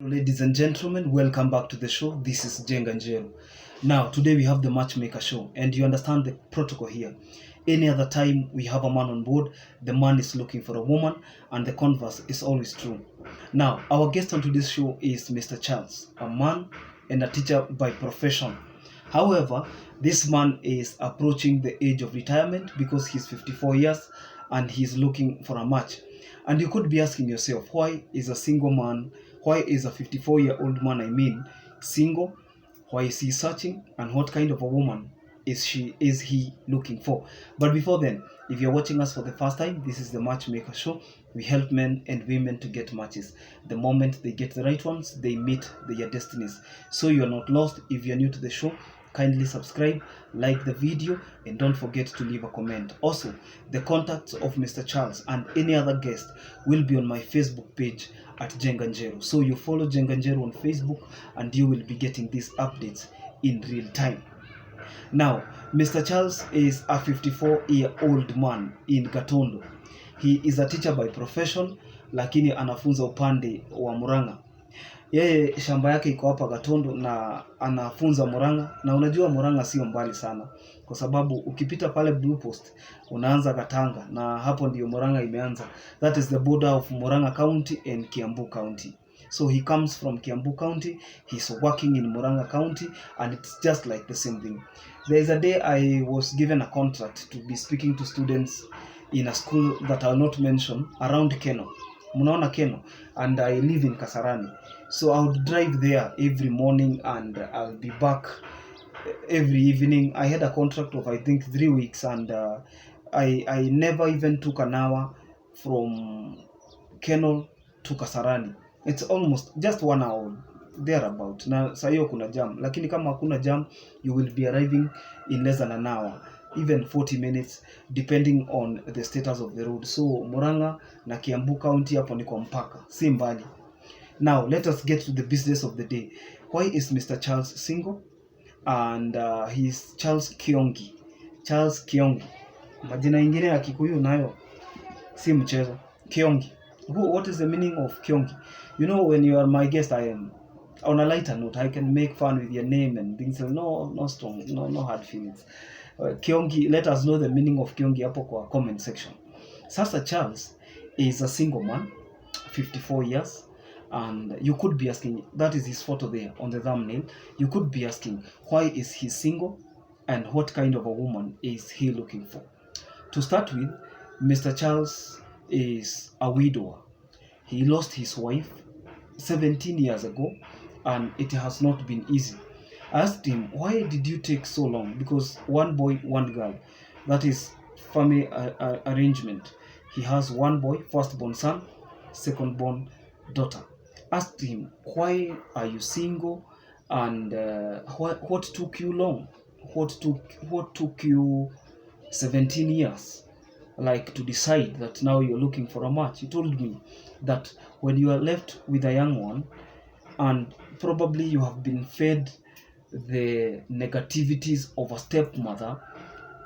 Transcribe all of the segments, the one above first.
Ladies and gentlemen, welcome back to the show. This is Jenga Njero. Now, today we have the Matchmaker show, and you understand the protocol here. Any other time we have a man on board, the man is looking for a woman, and the converse is always true. Now, our guest on today's show is Mr. Charles, a man and a teacher by profession. However, this man is approaching the age of retirement because he's 54 years and he's looking for a match. And you could be asking yourself, why is a single man, why is a 54-year-old man, single? Why is he searching? And what kind of a woman is he looking for? But before then, if you're watching us for the first time, this is the Matchmaker show. We help men and women to get matches. The moment they get the right ones, they meet their destinies. So you're not lost. If you're new to the show, kindly subscribe, like the video, and don't forget to leave a comment. Also, the contacts of Mr. Charles and any other guest will be on my Facebook page at Jenga Njero. So you follow Jenga Njero on Facebook and you will be getting these updates in real time. Now, Mr. Charles is a 54-year-old man in Gatondo. He is a teacher by profession, lakini anafunza upande wa Murang'a. Yeye shamba yake iko hapa Gatondo na anafunza Murang'a, na unajua Murang'a sio mbali sana kwa sababu ukipita pale Blue Post unaanza Gatanga na hapo ndio Murang'a imeanza. That is the border of Murang'a County and Kiambu County. So he comes from Kiambu County, he's working in Murang'a County, and it's just like the same thing. There is a day I was given a contract to be speaking to students in a school that I'll not mention around Keno. Munaona Keno, and I live in Kasarani. So I would drive there every morning and I'll be back every evening. I had a contract of I think 3 weeks, and I never even took an hour from Keno to Kasarani. It's almost just 1 hour thereabout. Na saa hiyo kuna jam, lakini kama hakuna jam you will be arriving in less than an hour, even 40 minutes depending on the status of the road. So Murang'a na Kiambu County hapo ni kwa mpaka, si mbali. Now let us get to the business of the day. Why is Mr. Charles single? And he's Charles Kiongi. Charles Kiongi. Majina ingine ya Kikuyu nayo si mchezo. Kiongi. What is the meaning of Kiongi? You know, when you are my guest, I am on a lighter note. I can make fun with your name and things. No strong, no hard feelings. Kiongi, let us know the meaning of Kiongi hapo kwa comment section. Sasa Charles is a single man, 54 years. And you could be asking, that is his photo there on the thumbnail. You could be asking, why is he single and what kind of a woman is he looking for? To start with, Mr. Charles is a widower. He lost his wife 17 years ago and it has not been easy. I asked him, why did you take so long? Because one boy, one girl, that is family arrangement. He has one boy, firstborn son, secondborn daughter. Asked him, why are you single, and what took you long? What took you 17 years like to decide that now you're looking for a match? He told me that when you are left with a young one and probably you have been fed the negativities of a stepmother,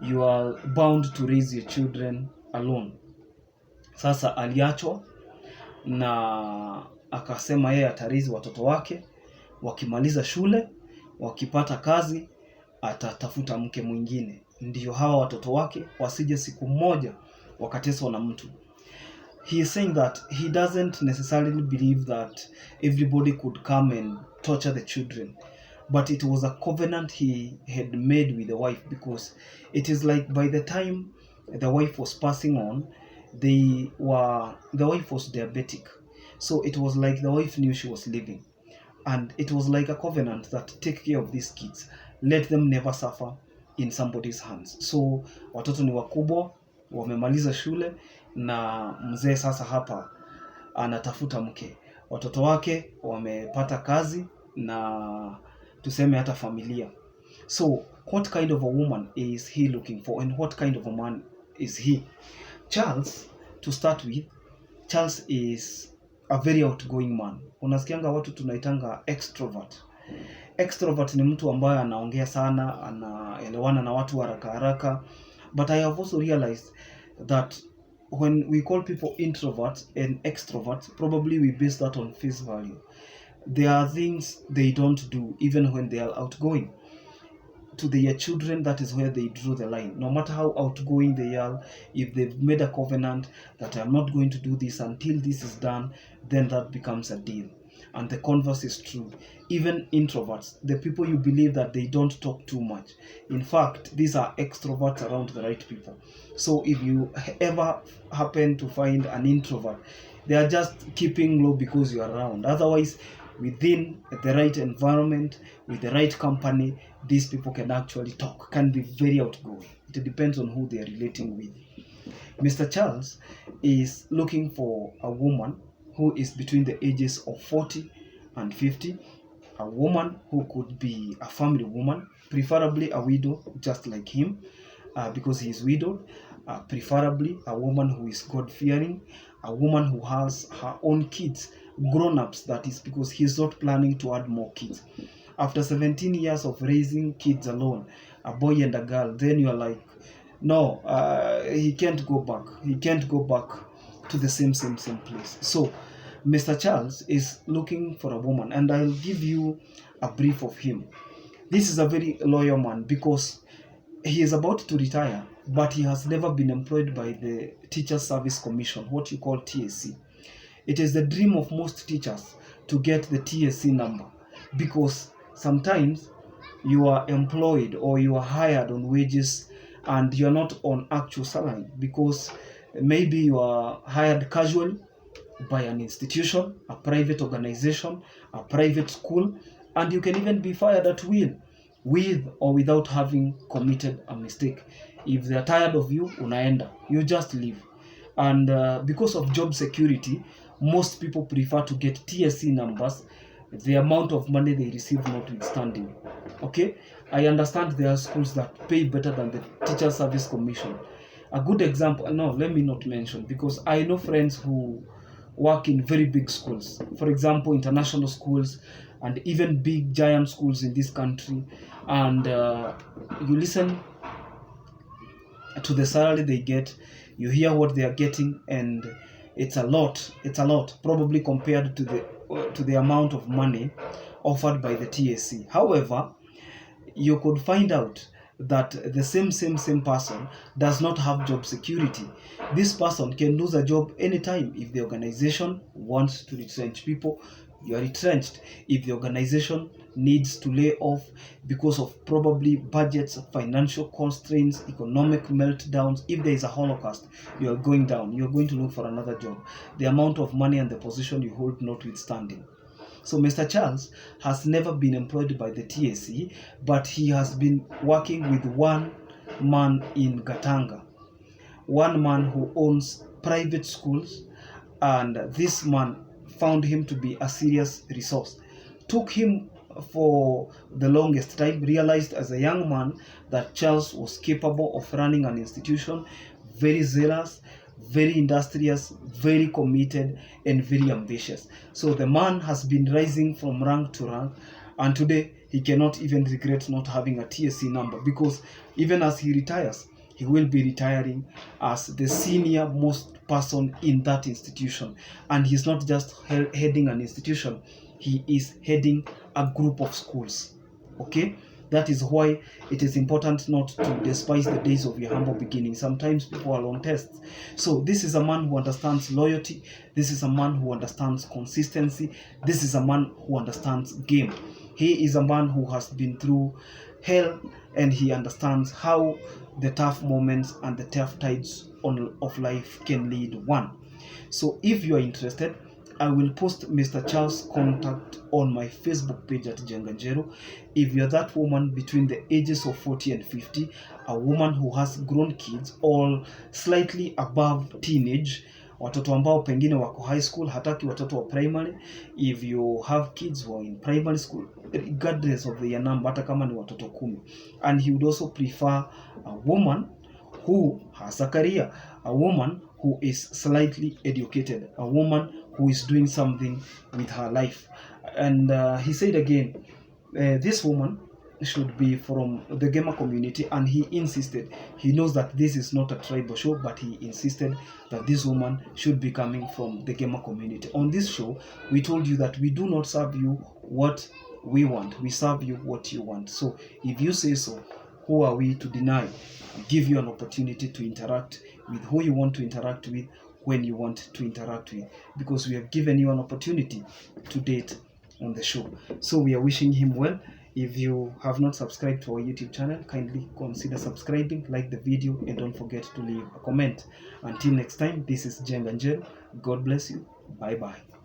you are bound to raise your children alone. Sasa aliachwa na akasema yeye atarizi watoto wake, wakimaliza shule, wakipata kazi, atatafuta mke mwingine. Ndiyo hawa watoto wake wasije siku moja wakateswa na mtu. He is saying that he doesn't necessarily believe that everybody could come and torture the children. But it was a covenant he had made with the wife, because it is like by the time the wife was passing on, the wife was diabetic. So it was like the wife knew she was leaving, and it was like a covenant that take care of these kids, let them never suffer in somebody's hands. So watoto ni wakubwa, wamemaliza shule, na mzee sasa hapa anatafuta mke. Watoto wake wamepata kazi na tuseme hata familia. So what kind of a woman is he looking for, and what kind of a man is he? Charles, to start with, Charles is a very outgoing man. Unasikianga watu tunaitanga extrovert. Extrovert ni mtu ambaye anaongea sana, anaelewana na watu haraka haraka. But I have also realized that when we call people introverts and extroverts, probably we base that on face value. There are things they don't do even when they are outgoing. To their children, that is where they drew the line. No matter how outgoing they are, if they've made a covenant that I'm not going to do this until this is done, then that becomes a deal. And the converse is true. Even introverts, the people you believe that they don't talk too much, in fact, these are extroverts around the right people. So if you ever happen to find an introvert, they are just keeping low because you are around. Otherwise, within the right environment, with the right company, these people can actually talk, can be very outgoing. It depends on who they are relating with. Mr. Charles is looking for a woman who is between the ages of 40 and 50, a woman who could be a family woman, preferably a widow, just like him, because he is widowed, preferably a woman who is God-fearing, a woman who has her own kids, grown-ups, that is, because he's not planning to add more kids. After 17 years of raising kids alone, a boy and a girl, then you're like, no, he can't go back. He can't go back to the same place. So, Mr. Charles is looking for a woman, and I'll give you a brief of him. This is a very loyal man because he is about to retire, but he has never been employed by the Teachers Service Commission, what you call TSC. It is the dream of most teachers to get the TSC number, because sometimes you are employed or you are hired on wages and you are not on actual salary, because maybe you are hired casually by an institution, a private organization, a private school, and you can even be fired at will, with or without having committed a mistake. If they are tired of you, unaenda, you just leave. And because of job security, most people prefer to get TSC numbers, the amount of money they receive notwithstanding. Okay, I understand there are schools that pay better than the Teacher Service Commission. A good example, no, let me not mention, because I know friends who work in very big schools, for example, international schools, and even big giant schools in this country, and you listen to the salary they get, you hear what they are getting, and it's a lot, probably compared to the amount of money offered by the TSC. However, you could find out that the same person does not have job security. This person can lose a job anytime. If the organization wants to retrench people, you are retrenched. If the organization needs to lay off because of probably budgets, financial constraints, economic meltdowns, if there is a holocaust, you are going down. You are going to look for another job. The amount of money and the position you hold notwithstanding. So Mr. Charles has never been employed by the TSC, but he has been working with one man in Gatanga, one man who owns private schools, and this man found him to be a serious resource. Took him for the longest time, realized as a young man that Charles was capable of running an institution, very zealous, very industrious, very committed, and very ambitious. So the man has been rising from rank to rank, and today he cannot even regret not having a TSC number, because even as he retires, he will be retiring as the senior most person in that institution. And he's not just heading an institution, he is heading a group of schools. Okay? That is why it is important not to despise the days of your humble beginning. Sometimes people are on tests. So this is a man who understands loyalty. This is a man who understands consistency. This is a man who understands game. He is a man who has been through hell, and he understands how the tough moments and the tough tides of life can lead one. So if you are interested, I will post Mr. Charles' contact on my Facebook page at Jenga Njero. If you're that woman between the ages of 40 and 50, a woman who has grown kids or slightly above teenage, watoto ambao pengine wako high school, hataki watoto wa primary. If you have kids who are in primary school, regardless of their number, hata kama ni watoto 10. And he would also prefer a woman who has a career, a woman who is slightly educated, a woman who is doing something with her life. And he said again, this woman should be from the gamer community, and he insisted. He knows that this is not a tribal show, but he insisted that this woman should be coming from the gamer community. On this show, we told you that we do not serve you what we want, we serve you what you want. So if you say so, who are we to deny? We give you an opportunity to interact with who you want to interact with, when you want to interact with, because we have given you an opportunity to date on the show. So we are wishing him well. If you have not subscribed to our YouTube channel, kindly consider subscribing, like the video, and don't forget to leave a comment. Until next time, this is Jenga Njel. God bless you. Bye bye.